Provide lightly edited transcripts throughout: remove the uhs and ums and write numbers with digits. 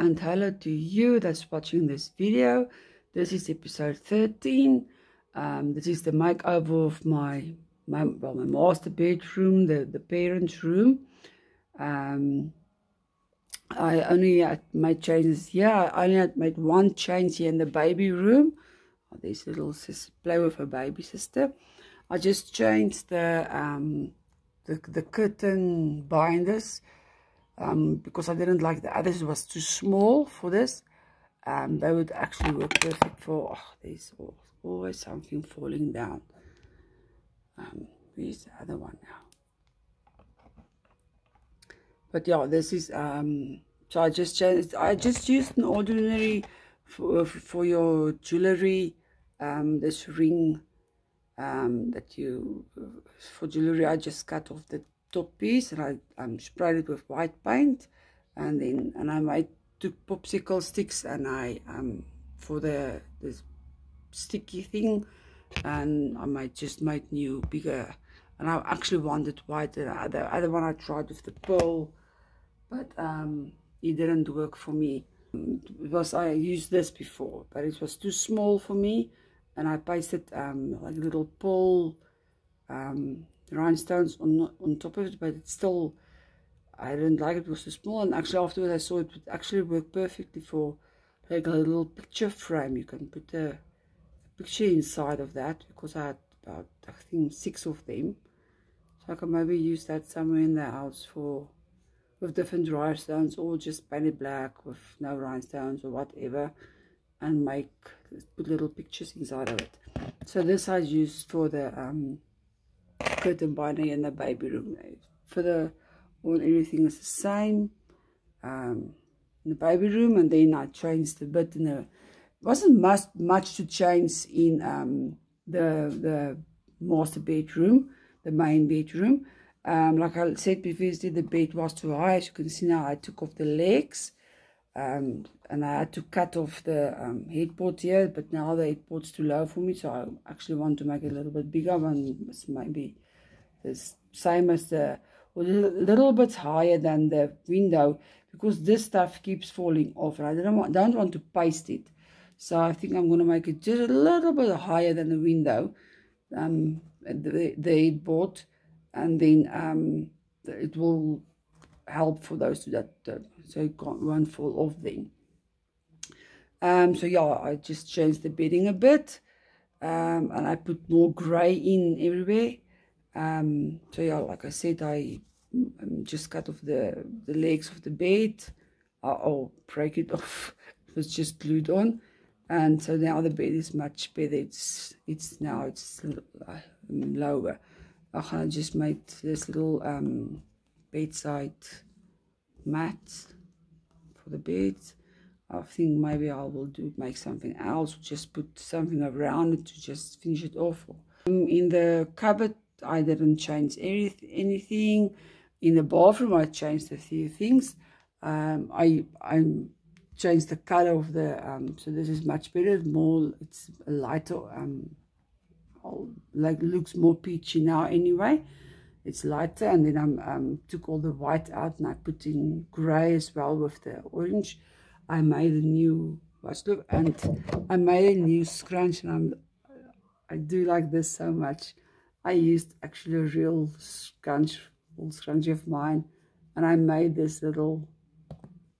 and hello to you that's watching this video. This is episode 13. This is the makeover of my master bedroom, the parents' room. I only had made changes here. I only had made one change here in the baby room. This little sister play with her baby sister. I just changed the curtain binders. Because I didn't like the others, it was too small for this. They would actually work perfect for, there's always something falling down. Where's the other one now? But yeah, this is, so I just changed, I just used an ordinary, for your jewelry, this ring, that you, for jewelry, I just cut off the top piece and I sprayed it with white paint, and I took popsicle sticks and I for this sticky thing, and I just made new bigger, and I actually wanted white. The other one I tried with the pearl, but it didn't work for me. I used this before, but it was too small for me, and I pasted like little pearl rhinestones on top of it, but it's still, I didn't like it, was too small. And actually afterwards I saw it would actually work perfectly for like a little picture frame. You can put a picture inside of that, because I had about, I think, 6 of them, so I can maybe use that somewhere in the house for with different rhinestones, or just paint it black with no rhinestones or whatever, and put little pictures inside of it. So this I used for the curtain binder in the baby room. For everything is the same in the baby room, and then I changed a bit in the, wasn't much to change in the master bedroom, the main bedroom. Like I said previously, the bed was too high. As you can see now, I took off the legs, and I had to cut off the headboard here, but now the headboard's too low for me, so I actually want to make it a little bit bigger one. It's maybe the same as or a little bit higher than the window, because this stuff keeps falling off, and I don't want to paste it. So I think I'm going to make it just a little bit higher than the window, the headboard, and then it will help for those that so it won't fall off then. So yeah, I just changed the bedding a bit, and I put more grey in everywhere. So yeah, like I said, I just cut off the legs of the bed. I'll break it off. It was just glued on, and so now the bed is much better. It's lower. I just made this little bedside mat for the bed. I think maybe I will make something else, just put something around it to just finish it off. In the cupboard, I didn't change anything. In the bathroom, I changed a few things. I changed the color of the, so this is much better, it's a lighter, like looks more peachy now anyway. It's lighter, and then I took all the white out and I put in grey as well with the orange. I made a new look, and I made a new scrunch, and I do like this so much. I used actually a real scrunch of mine, and I made this little,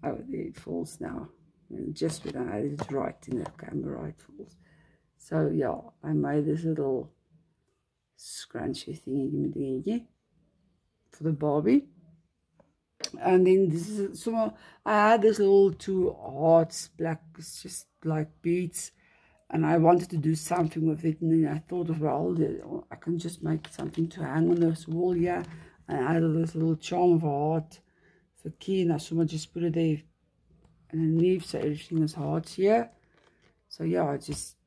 oh, there it falls now, and just when I had it right in the camera, it falls. So yeah, I made this little scrunchy thingy for the Barbie. And then this is I had this little 2 hearts, black, it's just like beads, and I wanted to do something with it, and then I thought, well, I can just make something to hang on this wall here, and I had this little charm of a heart for key, and I just put it there underneath, so everything is hearts here. So yeah, I just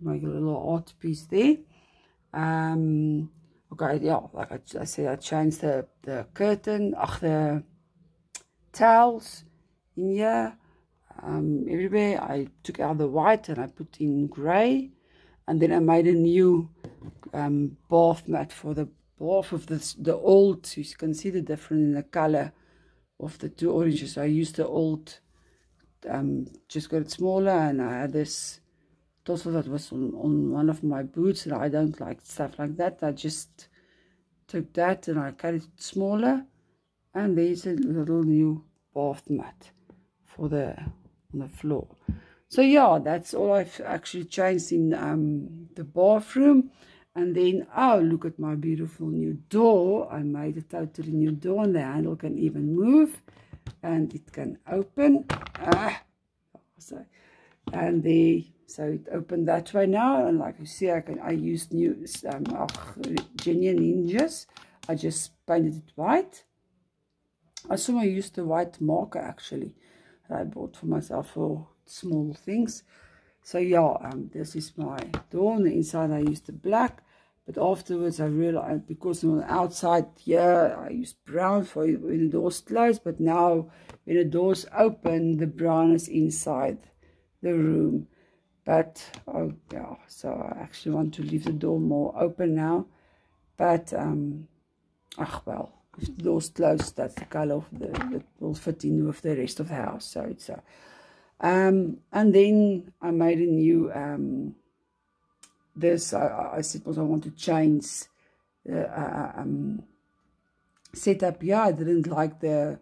make a little art piece there. Okay, yeah, like I said, I changed the curtain, the towels in here, everywhere. I took out the white and I put in grey, and then I made a new bath mat for the bath of the old. So you can see the difference in the color of the 2 oranges. I used the old just got it smaller, and I had this tassel that was on one of my boots, and I don't like stuff like that. I just took that and I cut it smaller, and there's a little new bath mat for on the floor. So yeah, that's all I've actually changed in the bathroom. And then, oh, look at my beautiful new door. I made a totally new door, and the handle can even move, and it can open. And so it opened that way now, and like you see, I used new genuine hinges. I just painted it white. I saw I used the white marker actually that I bought for myself for small things. So yeah, this is my door. On the inside I used the black, but afterwards I realized, because on the outside here I used brown for when the door's closed, but now when the door's open, the brown is inside the room. But oh yeah, so I actually want to leave the door more open now. But well, if the door's closed, that's the color that will fit in with the rest of the house. So it's and then I made a new this. I said, well, I want to change the setup here. I didn't like the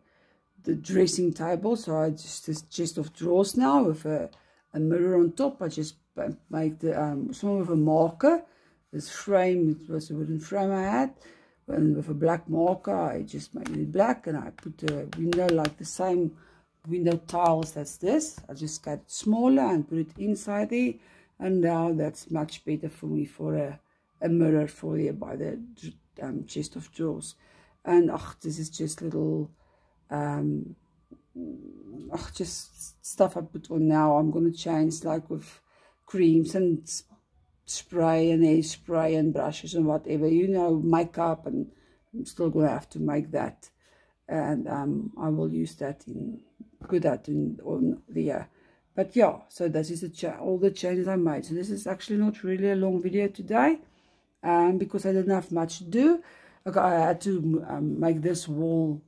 dressing table, so I just this chest of drawers now with a mirror on top. I just make the some with a marker. This frame, it was a wooden frame I had, and with a black marker I just made it black, and I put a window like the same window tiles. That's this. I just got it smaller and put it inside there, and now that's much better for me for a mirror for there by the chest of drawers. And this is just little just stuff I put on now. I'm going to change, like with creams and spray and hairspray and brushes and whatever, you know, makeup, and I'm still going to have to make that, and I will use that put that on the but yeah, so this is all the changes I made. So this is actually not really a long video today, because I didn't have much to do. Okay, I had to make this wall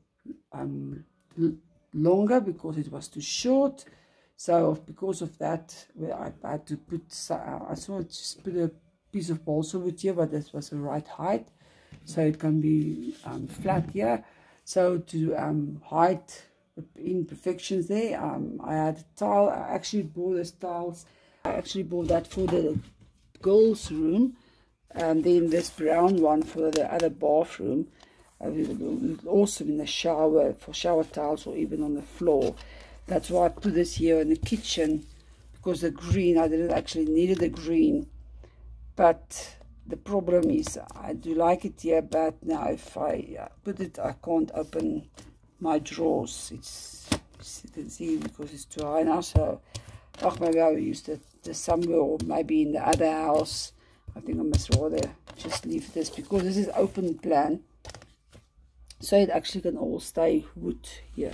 longer because it was too short. So because of that, I had to put, I just put a piece of balsa wood here, but this was the right height, so it can be flat here. So to hide imperfections there, I had a tile. I actually bought these tiles. I actually bought that for the girls' room, and then this brown one for the other bathroom. Also in the shower, for shower tiles, or even on the floor. That's why I put this here in the kitchen, because the green, I didn't actually need the green, but the problem is I do like it here, but now if I put it, I can't open my drawers. You can see, because it's too high now. So maybe I'll use the somewhere, or maybe in the other house. I think I must rather just leave this, because this is open plan, so it actually can all stay wood here.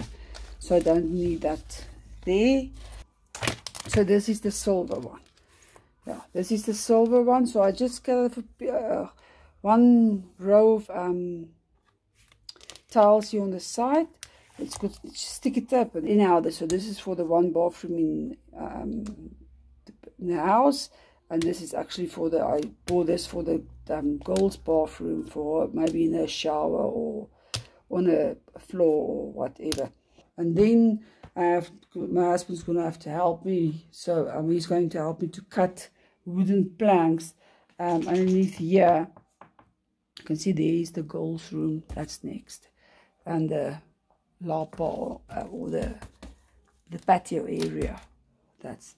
So I don't need that there. So this is the silver one. Yeah, this is the silver one. So I just got one row of tiles here on the side. It's good. Stick it up and in out. So this is for the one bathroom in the house, and this is actually for the, I bought this for the girls' bathroom, for maybe in a shower or on a floor or whatever. And then my husband's going to have to help me. So he's going to help me to cut wooden planks underneath here. You can see there is the girls' room. That's next. And the lapa, or the patio area. That's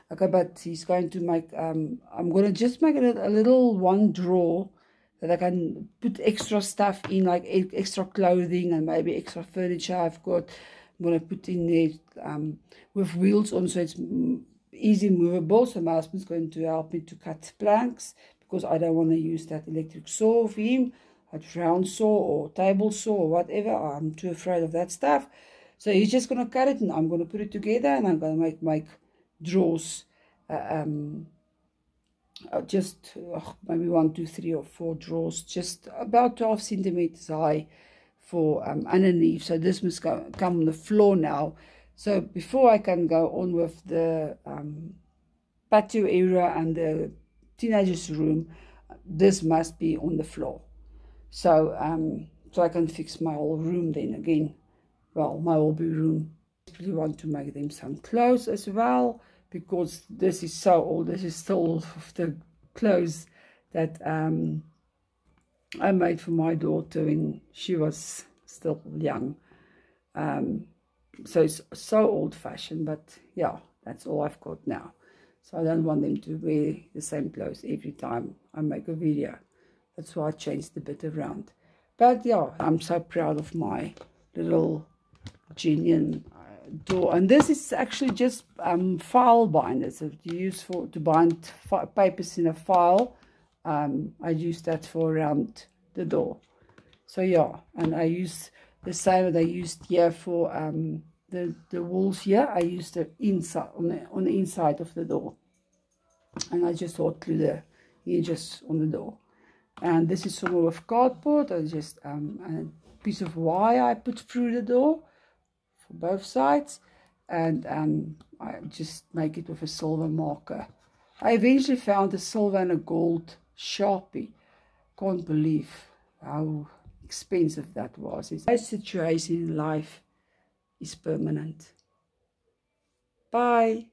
okay. But he's going to make, I'm going to just make it a little one drawer that I can put extra stuff in, like extra clothing and maybe extra furniture I've got. I'm going to put in there with wheels on, so it's easy movable. So my husband's going to help me to cut planks, because I don't want to use that electric saw for him, a round saw or table saw or whatever. I'm too afraid of that stuff. So he's just going to cut it, and I'm going to put it together, and I'm going to make drawers. Just maybe 1, 2, 3 or 4 drawers, just about 12 centimeters high for underneath. So this must come on the floor now. So before I can go on with the patio area and the teenagers room, this must be on the floor. So so I can fix my whole room then again. Well, my hobby room. I really want to make them some clothes as well, because this is so old. This is still of the clothes that I made for my daughter when she was still young. So it's so old-fashioned, but yeah, that's all I've got now. So I don't want them to wear the same clothes every time I make a video. That's why I changed a bit around. But yeah, I'm so proud of my little genuine door. And this is actually just file binders that you use to bind papers in a file. I use that for around the door. So yeah, and I use the same that I used here for the walls here. I used the inside on the inside of the door, and I just hot glue the hinges on the door. And this is some of cardboard. I just a piece of wire I put through the door for both sides, and I just make it with a silver marker. I eventually found a silver and a gold Sharpie. Can't believe how expensive that was. No situation in life is permanent. Bye.